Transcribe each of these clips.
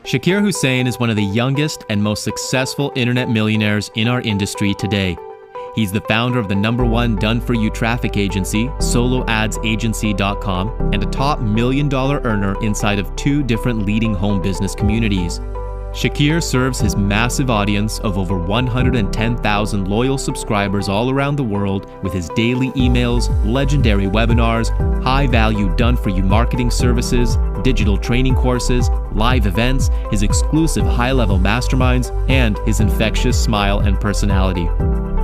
Shakir Hussain is one of the youngest and most successful internet millionaires in our industry today. He's the founder of the #1 done-for-you traffic agency, soloadsagency.com, and a top $1 million earner inside of 2 different leading home business communities. Shakir serves his massive audience of over 110,000 loyal subscribers all around the world with his daily emails, legendary webinars, high-value done-for-you marketing services, digital training courses, live events, his exclusive high-level masterminds, and his infectious smile and personality.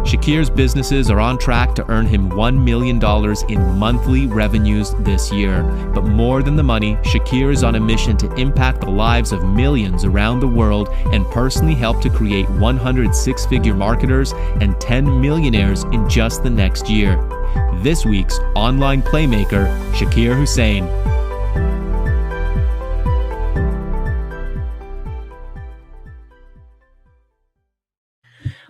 Shakir's businesses are on track to earn him $1 million in monthly revenues this year. But more than the money, Shakir is on a mission to impact the lives of millions around the world and personally help to create 100 six-figure marketers and 10 millionaires in just the next year. This week's online playmaker, Shakir Hussain.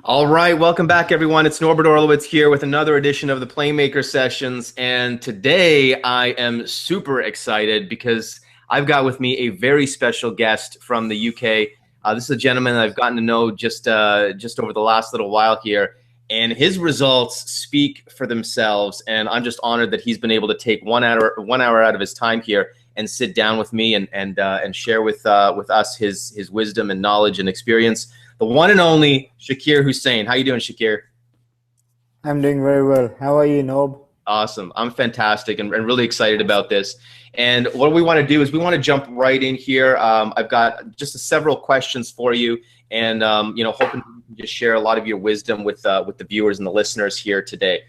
All right, welcome back, everyone. It's Norbert Orlowitz here with another edition of the Playmaker Sessions. And today I am super excited because I've got with me a very special guest from the UK. This is a gentleman I've gotten to know just over the last little while here. And his results speak for themselves. And I'm just honored that he's been able to take 1 hour out of his time here and sit down with me and share with us his wisdom and knowledge and experience. The one and only Shakir Hussain. How you doing, Shakir? I'm doing very well. How are you, Norb? Awesome. I'm fantastic and really excited about this. And what we want to do is we want to jump right in here. I've got just several questions for you, and hoping to just share a lot of your wisdom with the viewers and the listeners here today.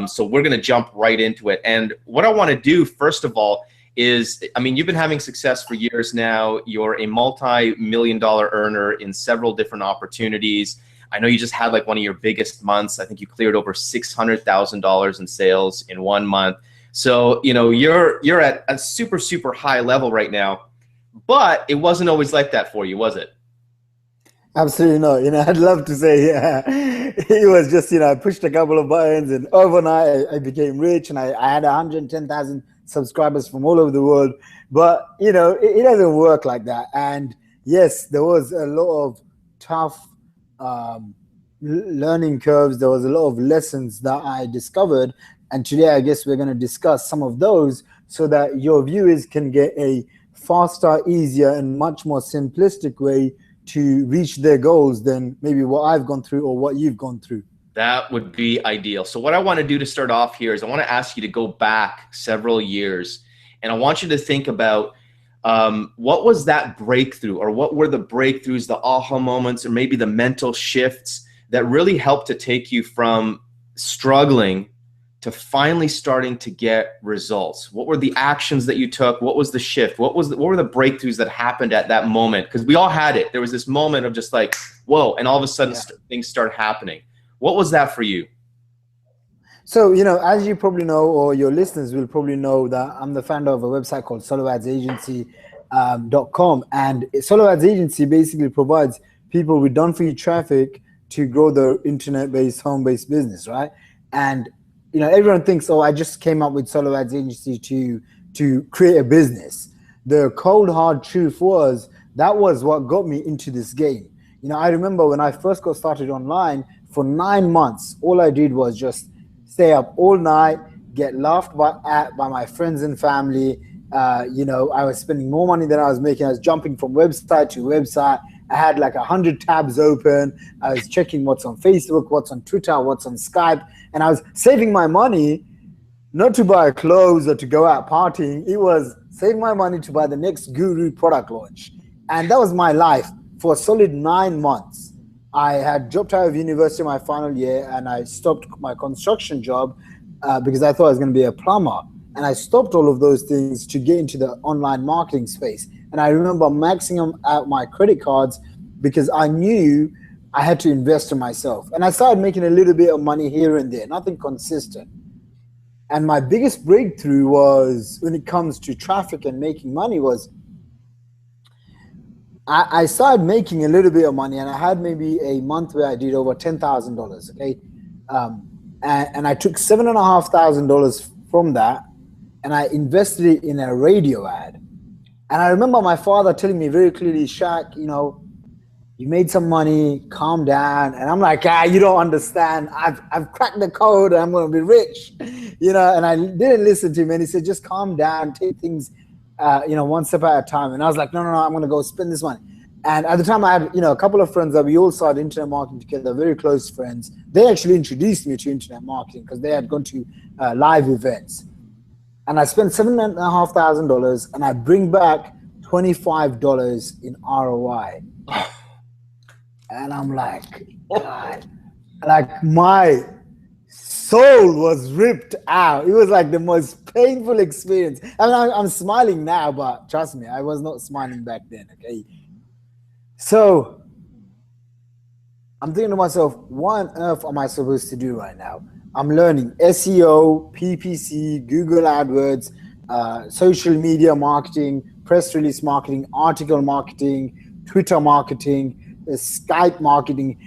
So we're going to jump right into it. And what I want to do, first of all, is, I mean, you've been having success for years now. You're a multi-million-dollar earner in several different opportunities. I know you just had like one of your biggest months. I think you cleared over $600,000 in sales in 1 month. So, you're at a super, super high level right now, but it wasn't always like that for you, was it? Absolutely not. I'd love to say, yeah, it was just, I pushed a couple of buttons and overnight I became rich, and I had 110,000 subscribers from all over the world. But, it doesn't work like that. And yes, there was a lot of tough learning curves. There was a lot of lessons that I discovered. And today, I guess we're going to discuss some of those so that your viewers can get a faster, easier, and much more simplistic way to reach their goals than maybe what I've gone through or what you've gone through. That would be ideal. So what I want to do to start off here is I want to ask you to go back several years, and I want you to think about what was that breakthrough, or what were the breakthroughs, the aha moments, or maybe the mental shifts that really helped to take you from struggling to finally starting to get results? What were the actions that you took? What was the shift? What were the breakthroughs that happened at that moment? Because we all had it. There was this moment of just like, whoa, and all of a sudden things start happening. What was that for you? So, as you probably know, or your listeners will probably know, that I'm the founder of a website called soloadsagency.com. And Solo Ads Agency basically provides people with done-for-you traffic to grow their internet-based, home-based business, right? And, everyone thinks, oh, I just came up with Solo Ads Agency to create a business. The cold, hard truth was that was what got me into this game. I remember when I first got started online, for 9 months, all I did was just stay up all night, get laughed at by my friends and family. I was spending more money than I was making. I was jumping from website to website. I had like 100 tabs open. I was checking what's on Facebook, what's on Twitter, what's on Skype. And I was saving my money not to buy clothes or to go out partying. It was saving my money to buy the next guru product launch. And that was my life for a solid 9 months. I had dropped out of university my final year, and I stopped my construction job because I thought I was going to be a plumber. And I stopped all of those things to get into the online marketing space. And I remember maxing out my credit cards because I knew I had to invest in myself. And I started making a little bit of money here and there, nothing consistent. And my biggest breakthrough was, when it comes to traffic and making money, was I started making a little bit of money, and I had maybe a month where I did over $10,000, okay? And I took $7,500 from that, and I invested it in a radio ad. And I remember my father telling me very clearly, Shaq, you made some money, calm down. And I'm like, you don't understand. I've cracked the code and I'm going to be rich, and I didn't listen to him. And he said, just calm down, take things, one step at a time. And I was like, no, I'm going to go spend this money. And at the time I had, a couple of friends that we all started internet marketing together, very close friends. They actually introduced me to internet marketing because they had gone to live events. And I spent $7,500 and I bring back $25 in ROI. And I'm like, God, like my soul was ripped out. It was like the most painful experience. I mean, I'm smiling now, but trust me, I was not smiling back then, okay? So I'm thinking to myself, what on earth am I supposed to do right now? I'm learning SEO, PPC, Google AdWords, social media marketing, press release marketing, article marketing, Twitter marketing, Skype marketing,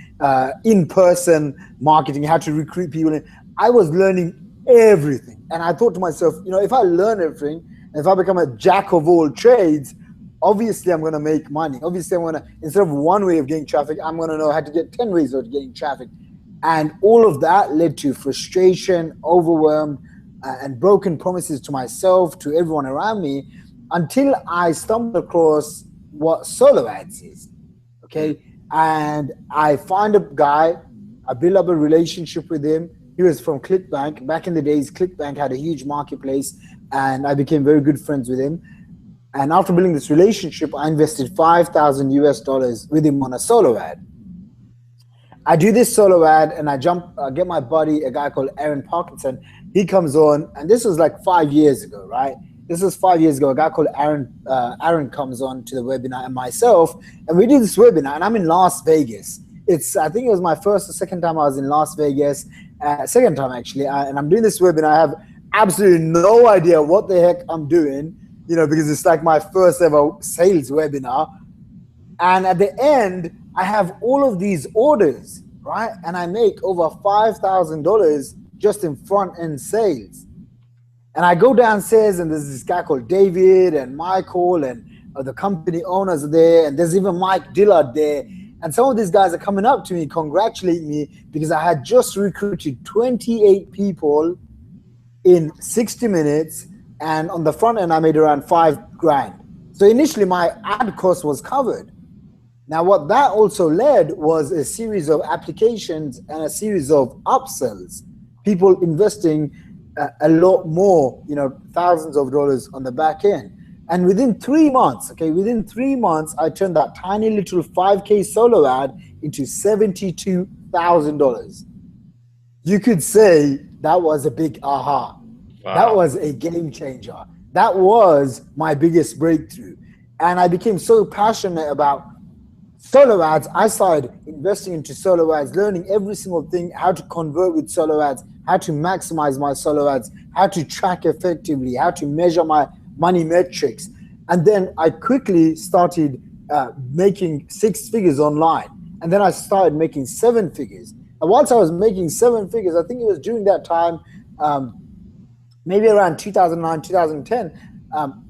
in-person marketing, how to recruit people. I was learning everything. And I thought to myself, if I learn everything, if I become a jack of all trades, obviously I'm going to make money. Obviously I'm going to, instead of one way of getting traffic, I'm going to know how to get 10 ways of getting traffic. And all of that led to frustration, overwhelm, and broken promises to myself, to everyone around me, until I stumbled across what solo ads is. Okay. And I find a guy, I build up a relationship with him. He was from ClickBank. Back in the days, ClickBank had a huge marketplace, and I became very good friends with him. And after building this relationship, I invested $5,000 with him on a solo ad. I do this solo ad and I get my buddy, a guy called Aaron Parkinson. He comes on, and this was like 5 years ago, right? This was 5 years ago. A guy called Aaron comes on to the webinar, and myself, and we do this webinar, and I'm in Las Vegas. I think it was my first or second time I was in Las Vegas, second time actually, and I'm doing this webinar. I have absolutely no idea what the heck I'm doing, because it's like my first ever sales webinar. And at the end, I have all of these orders, right? And I make over $5,000 just in front end sales. And I go downstairs, and there's this guy called David and Michael, and the company owners are there, and there's even Mike Dillard there. And some of these guys are coming up to me, congratulating me, because I had just recruited 28 people in 60 minutes. And on the front end, I made around $5,000. So initially my ad cost was covered. Now, what that also led was a series of applications and a series of upsells, people investing a lot more, thousands of dollars on the back end. And within 3 months, I turned that tiny little 5K solo ad into $72,000. You could say that was a big aha. Wow. That was a game changer. That was my biggest breakthrough. And I became so passionate about solo ads. I started investing into solo ads, learning every single thing, how to convert with solo ads, how to maximize my solo ads, how to track effectively, how to measure my money metrics. And then I quickly started making 6 figures online. And then I started making 7 figures. And once I was making 7 figures, I think it was during that time, maybe around 2009, 2010,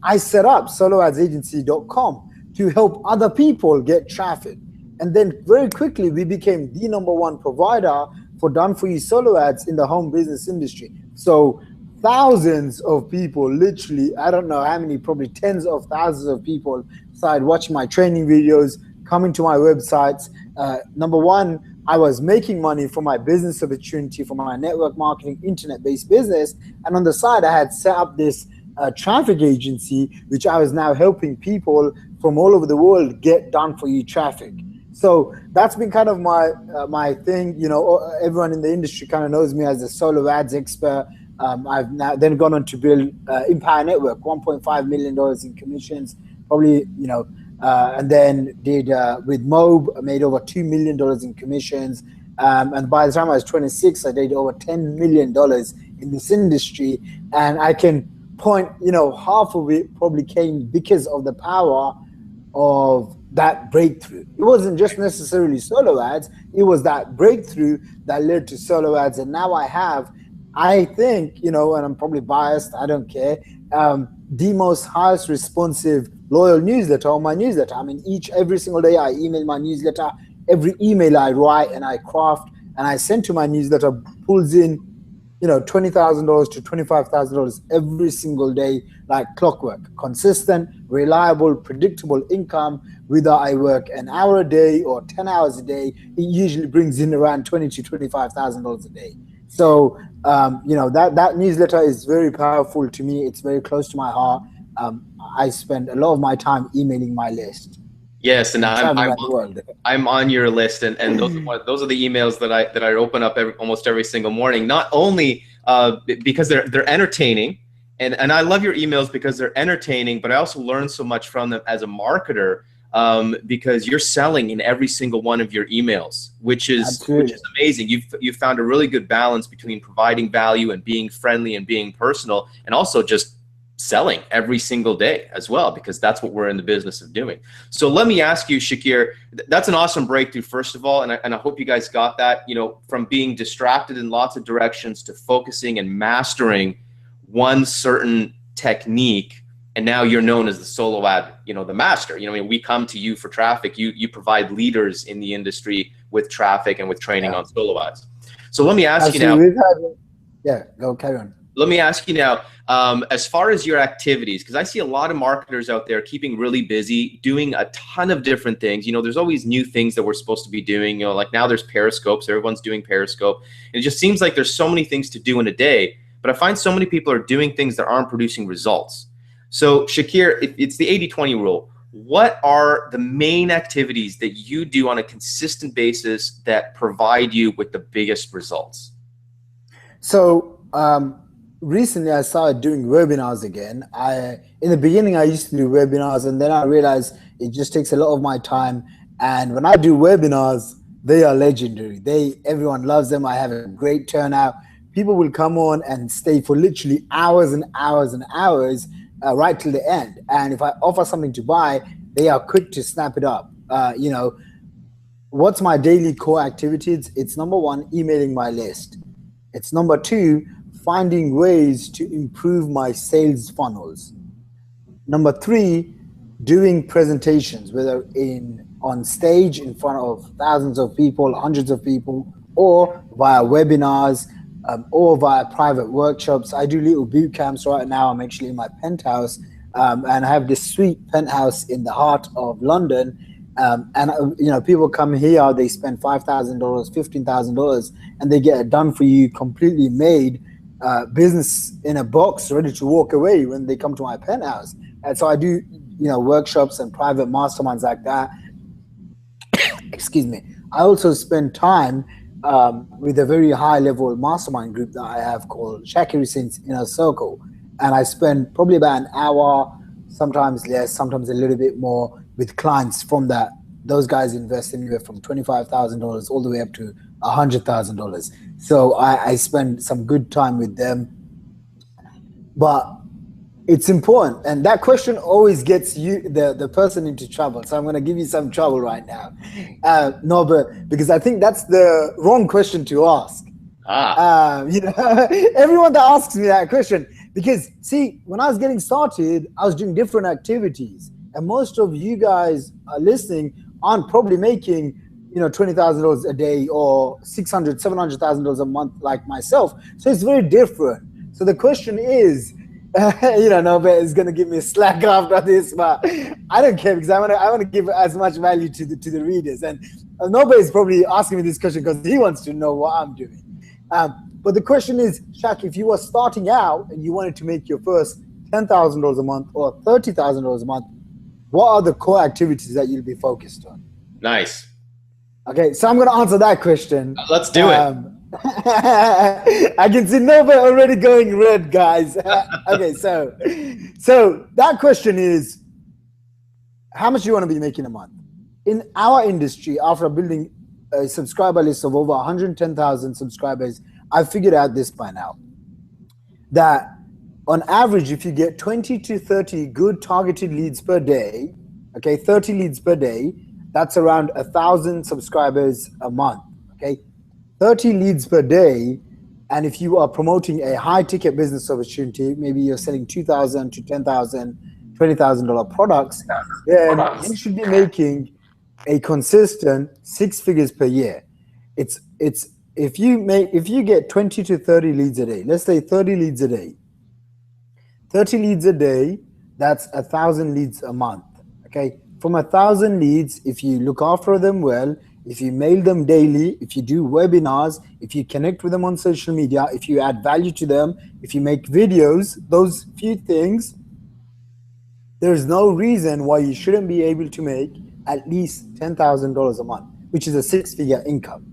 I set up soloadsagency.com to help other people get traffic. And then very quickly, we became the #1 provider for done-for-you solo ads in the home business industry. So thousands of people, literally, I don't know how many, probably tens of thousands of people started watching my training videos, coming to my websites. #1, I was making money from my business opportunity, from my network marketing, internet-based business. And on the side, I had set up this traffic agency, which I was now helping people from all over the world get done-for-you traffic. So that's been kind of my thing. Everyone in the industry kind of knows me as a solo ads expert. I've now then gone on to build Empire Network, $1.5 million in commissions, probably, and then did with Norb, I made over $2 million in commissions. And by the time I was 26, I did over $10 million in this industry. And I can point, half of it probably came because of the power of that breakthrough. It wasn't just necessarily solo ads. It was that breakthrough that led to solo ads. And now I think, and I'm probably biased, I don't care, the most highest responsive loyal newsletter on my newsletter. I mean, every single day I email my newsletter. Every email I write and I craft and I send to my newsletter pulls in, $20,000 to $25,000 every single day, like clockwork. Consistent, reliable, predictable income. Whether I work an hour a day or 10 hours a day, it usually brings in around $20,000 to $25,000 a day. So, that newsletter is very powerful to me. It's very close to my heart. I spend a lot of my time emailing my list. Yes, and I'm on your list, and those are the emails that I open up almost every single morning. Not only because they're entertaining, and I love your emails because they're entertaining, but I also learn so much from them as a marketer, because you're selling in every single one of your emails, which is amazing. You've found a really good balance between providing value and being friendly and being personal, and also just selling every single day as well, because that's what we're in the business of doing. So let me ask you, Shakir, that's an awesome breakthrough, first of all, and I hope you guys got that, from being distracted in lots of directions to focusing and mastering one certain technique, and now you're known as the solo ad, the master. We come to you for traffic. You provide leaders in the industry with traffic and with training on solo ads. So let me ask you now. Go carry on. Let me ask you now, as far as your activities, because I see a lot of marketers out there keeping really busy, doing a ton of different things. There's always new things that we're supposed to be doing. Like now there's Periscope, so everyone's doing Periscope. And it just seems like there's so many things to do in a day, but I find so many people are doing things that aren't producing results. So Shakir, it's the 80-20 rule. What are the main activities that you do on a consistent basis that provide you with the biggest results? So, recently I started doing webinars again. In the beginning I used to do webinars, and then I realized it just takes a lot of my time. And when I do webinars, they are legendary. Everyone loves them. I have a great turnout. People will come on and stay for literally hours and hours and hours, right till the end. And if I offer something to buy, they are quick to snap it up. What's my daily core activities? It's number one, emailing my list. It's number two, finding ways to improve my sales funnels. Number three, doing presentations, whether on stage in front of thousands of people, hundreds of people, or via webinars, or via private workshops. I do little boot camps right now. I'm actually in my penthouse, and I have this sweet penthouse in the heart of London. People come here, they spend $5,000, $15,000, and they get a done for you, completely made business in a box, ready to walk away when they come to my penthouse. And so I do, workshops and private masterminds like that. Excuse me. I also spend time with a very high level mastermind group that I have called Shaq Inner Circle. And I spend probably about an hour, sometimes less, sometimes a little bit more, with clients from that. Those guys invest anywhere from $25,000 all the way up to $100,000. So I spend some good time with them. But it's important, and that question always gets you, the person, into trouble. So I'm going to give you some trouble right now, Norb, because I think that's the wrong question to ask. Everyone that asks me that question, because see, when I was getting started, I was doing different activities, and most of you guys are listening aren't probably making $20,000 a day or $600,000, $700,000 a month like myself. So it's very different. So the question is, Norbert is going to give me a slack after this, but I don't care, because I want to give as much value to the readers. And Norbert is probably asking me this question because he wants to know what I'm doing. But the question is, Shaq, if you were starting out and you wanted to make your first $10,000 a month or $30,000 a month, what are the core activities that you'll be focused on? Nice. Okay, so I'm going to answer that question. Let's do it. I can see Norbert already going red, guys. Okay, so that question is, how much do you want to be making a month? In our industry, after building a subscriber list of over 110,000 subscribers, I figured out this by now, that on average, if you get 20 to 30 good targeted leads per day, okay, 30 leads per day, that's around 1,000 subscribers a month, okay? 30 leads per day, and if you are promoting a high ticket business opportunity, maybe you're selling 2,000 to 10,000, $20,000 products, then you should be making a consistent 6 figures per year. It's if you get 20 to 30 leads a day, let's say 30 leads a day, 30 leads a day, that's 1,000 leads a month. Okay, from 1,000 leads, if you look after them well, if you mail them daily, if you do webinars, if you connect with them on social media, if you add value to them, if you make videos, those few things, there's no reason why you shouldn't be able to make at least $10,000 a month, which is a 6-figure income.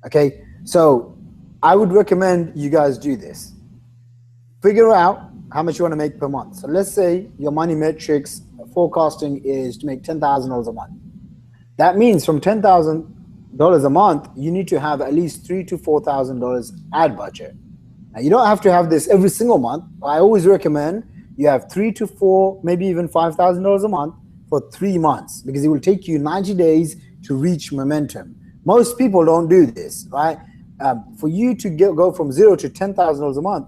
Okay, so I would recommend you guys do this. Figure out how much you want to make per month. So let's say your money metrics forecasting is to make $10,000 a month. That means from $10,000 a month, you need to have at least $3,000 to $4,000 ad budget. Now, you don't have to have this every single month. I always recommend you have $3,000 to $4,000, maybe even $5,000 a month for 3 months, because it will take you 90 days to reach momentum. Most people don't do this, right? For you to go from $0 to $10,000 a month,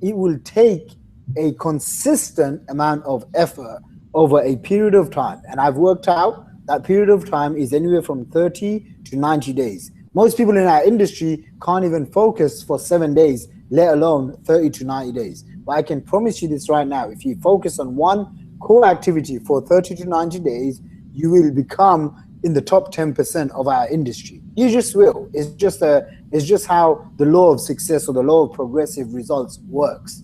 it will take a consistent amount of effort over a period of time. And I've worked out that period of time is anywhere from 30 to 90 days. Most people in our industry can't even focus for 7 days, let alone 30 to 90 days. But I can promise you this right now, if you focus on one core activity for 30 to 90 days, you will become in the top 10% of our industry. You just will. It's just how the law of success or the law of progressive results works.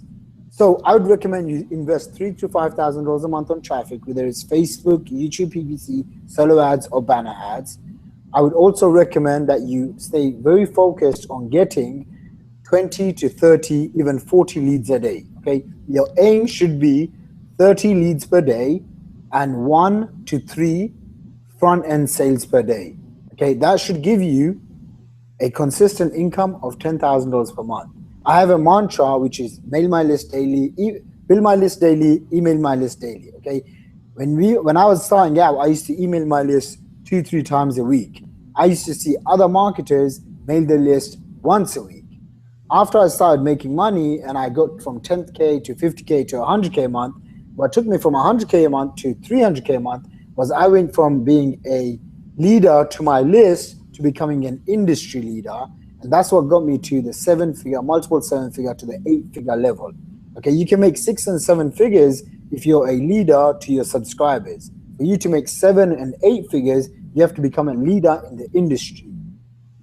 So I would recommend you invest $3,000 to $5,000 a month on traffic, whether it's Facebook, YouTube PPC, solo ads, or banner ads. I would also recommend that you stay very focused on getting 20 to 30, even 40 leads a day. Okay, your aim should be 30 leads per day and 1 to 3 front-end sales per day. Okay, that should give you a consistent income of $10,000 per month. I have a mantra which is mail my list daily, build my list daily, email my list daily. Okay, when I was starting out, I used to email my list 2-3 times a week. I used to see other marketers mail their list once a week. After I started making money and I got from 10K to 50K to 100K a month, what took me from 100K a month to 300K a month was I went from being a leader to my list to becoming an industry leader. And that's what got me to the 7-figure, multiple 7-figure to the 8-figure level. Okay, you can make 6 and 7 figures if you're a leader to your subscribers. For you to make 7 and 8 figures, you have to become a leader in the industry.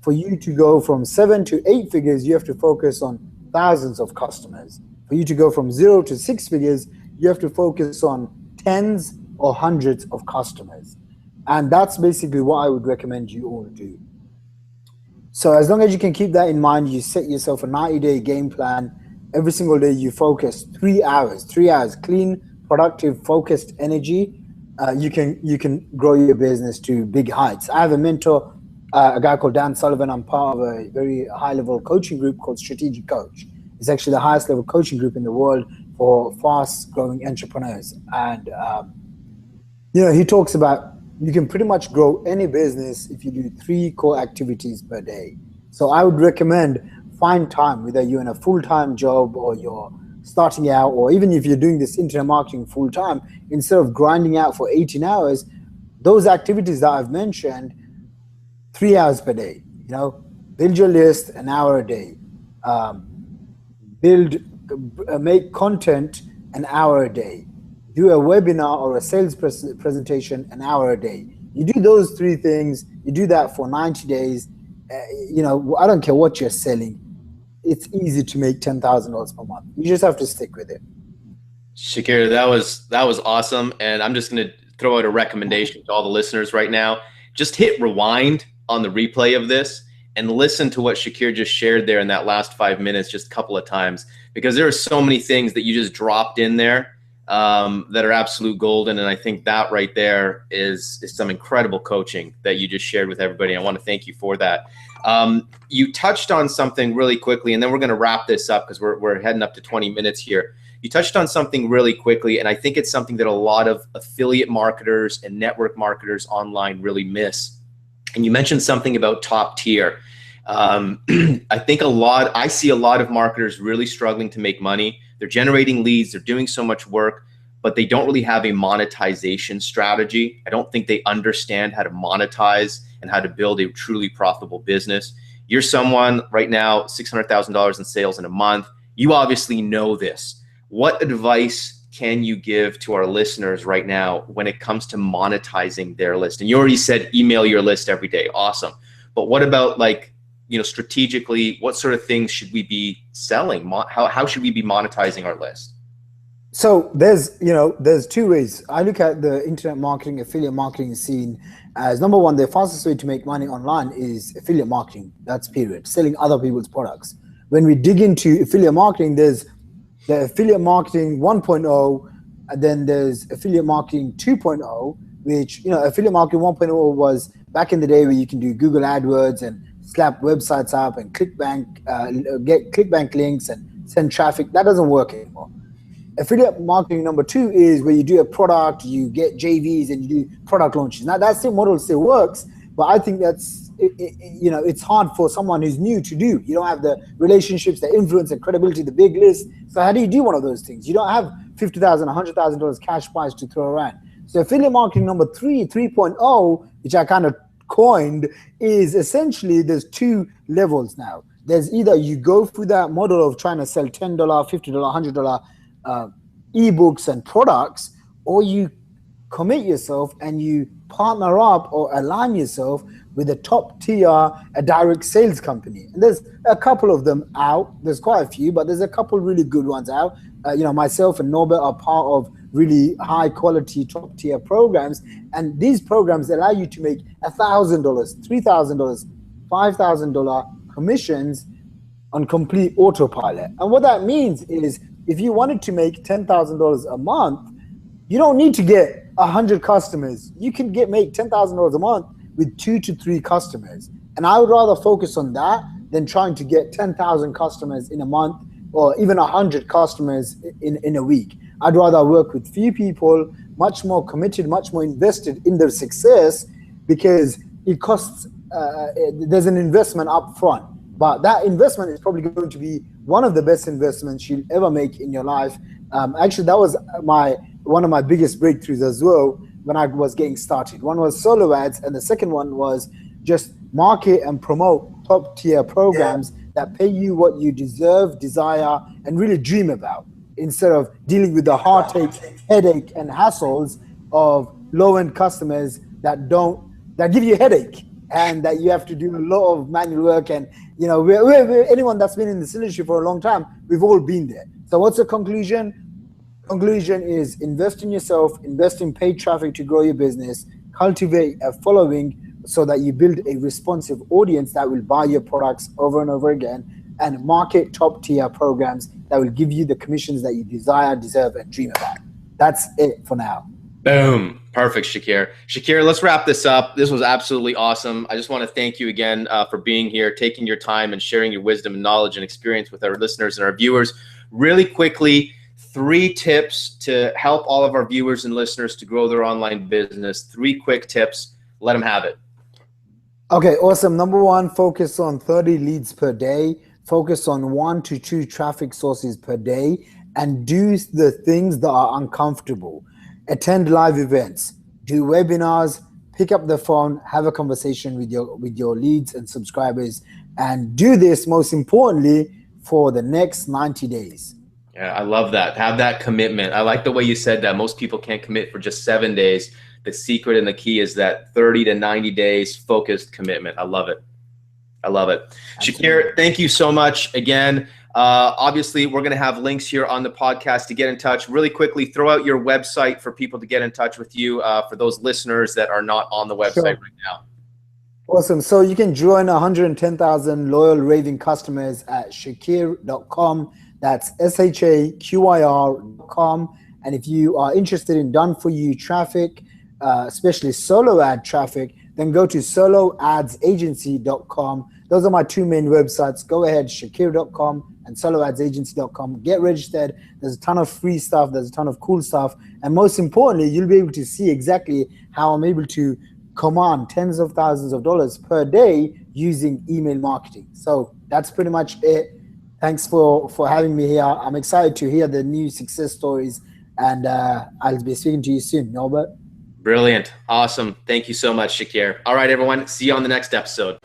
For you to go from 7 to 8 figures, you have to focus on thousands of customers. For you to go from 0 to 6 figures, you have to focus on tens or hundreds of customers. And that's basically what I would recommend you all do. So as long as you can keep that in mind, you set yourself a 90-day game plan. Every single day you focus 3 hours, clean, productive, focused energy. You can grow your business to big heights. I have a mentor, a guy called Dan Sullivan. I'm part of a very high-level coaching group called Strategic Coach. It's actually the highest level coaching group in the world for fast-growing entrepreneurs. And he talks about you can pretty much grow any business if you do 3 core activities per day. So I would recommend find time, whether you're in a full-time job or you're starting out, or even if you're doing this internet marketing full-time, instead of grinding out for 18 hours, those activities that I've mentioned, 3 hours per day. Build your list an hour a day. Make content an hour a day. Do a webinar or a sales presentation an hour a day. You do those 3 things, you do that for 90 days. I don't care what you're selling. It's easy to make $10,000 per month. You just have to stick with it. Shakir, that was awesome. And I'm just going to throw out a recommendation to all the listeners right now. Just hit rewind on the replay of this and listen to what Shakir just shared there in that last 5 minutes, just a couple of times, because there are so many things that you just dropped in there that are absolute golden. And I think that right there is some incredible coaching that you just shared with everybody. I want to thank you for that. You touched on something really quickly, and then we're going to wrap this up because we're heading up to 20 minutes here. You touched on something really quickly, and I think it's something that a lot of affiliate marketers and network marketers online really miss. And you mentioned something about top tier. I see a lot of marketers really struggling to make money. They're generating leads. They're doing so much work, but they don't really have a monetization strategy. I don't think they understand how to monetize and how to build a truly profitable business. You're someone right now, $600,000 in sales in a month. You obviously know this. What advice can you give to our listeners right now when it comes to monetizing their list? And you already said email your list every day. Awesome. But what about, like, you know, strategically, what sort of things should we be selling? How should we be monetizing our list? So there's two ways. I look at the internet marketing, affiliate marketing scene as, number one, the fastest way to make money online is affiliate marketing. That's period. Selling other people's products. When we dig into affiliate marketing, there's the affiliate marketing 1.0, and then there's affiliate marketing 2.0, which, you know, affiliate marketing 1.0 was back in the day where you can do Google AdWords and slap websites up and get ClickBank links and send traffic. That doesn't work anymore. Affiliate marketing number 2 is where you do a product, you get JVs and you do product launches. Now that same model still works, but I think it's hard for someone who's new to do. You don't have the relationships, the influence, the credibility, the big list. So how do you do one of those things? You don't have $50,000, $100,000 cash prize to throw around. So affiliate marketing number 3.0, which I kind of coined, is essentially there's 2 levels now. There's either you go through that model of trying to sell $10, $50, $100 ebooks and products, or you commit yourself and you partner up or align yourself with a top tier, a direct sales company. And there's a couple of them out. There's quite a few, but there's a couple really good ones out. Myself and Norb are part of really high quality top tier programs. And these programs allow you to make $1,000, $3,000, $5,000 commissions on complete autopilot. And what that means is, if you wanted to make $10,000 a month, you don't need to get 100 customers. You can make $10,000 a month with 2 to 3 customers. And I would rather focus on that than trying to get 10,000 customers in a month or even 100 customers in a week. I'd rather work with few people, much more committed, much more invested in their success, because it costs, there's an investment up front. But that investment is probably going to be one of the best investments you'll ever make in your life. Actually, that was one of my biggest breakthroughs as well when I was getting started. One was solo ads, and the second one was just market and promote top tier programs that pay you what you deserve, desire, and really dream about, instead of dealing with the heartache, headache, and hassles of low-end customers that give you a headache and that you have to do a lot of manual work. And anyone that's been in this industry for a long time, we've all been there. So what's the conclusion? Conclusion is invest in yourself, invest in paid traffic to grow your business, cultivate a following so that you build a responsive audience that will buy your products over and over again, and market top tier programs that will give you the commissions that you desire, deserve, and dream about. That's it for now. Boom. Perfect, Shakir. Shakir, let's wrap this up. This was absolutely awesome. I just want to thank you again for being here, taking your time and sharing your wisdom and knowledge and experience with our listeners and our viewers. Really quickly, 3 tips to help all of our viewers and listeners to grow their online business. 3 quick tips. Let them have it. Okay, awesome. Number 1, focus on 30 leads per day. Focus on 1 to 2 traffic sources per day, and do the things that are uncomfortable. Attend live events, do webinars, pick up the phone, have a conversation with your leads and subscribers, and do this, most importantly, for the next 90 days. Yeah, I love that. Have that commitment. I like the way you said that. Most people can't commit for just 7 days. The secret and the key is that 30 to 90 days focused commitment. I love it. I love it. Absolutely. Shakir, thank you so much again. Obviously, we're going to have links here on the podcast to get in touch. Really quickly, throw out your website for people to get in touch with you, for those listeners that are not on the website right now. Awesome. So you can join 110,000 loyal raving customers at shakir.com. That's shakir.com. And if you are interested in done-for-you traffic, especially solo ad traffic, then go to soloadsagency.com. Those are my 2 main websites. Go ahead, shakir.com and soloadsagency.com. Get registered. There's a ton of free stuff. There's a ton of cool stuff. And most importantly, you'll be able to see exactly how I'm able to command tens of thousands of dollars per day using email marketing. So that's pretty much it. Thanks for having me here. I'm excited to hear the new success stories And I'll be speaking to you soon, Norbert. Brilliant. Awesome. Thank you so much, Shakir. All right, everyone. See you on the next episode.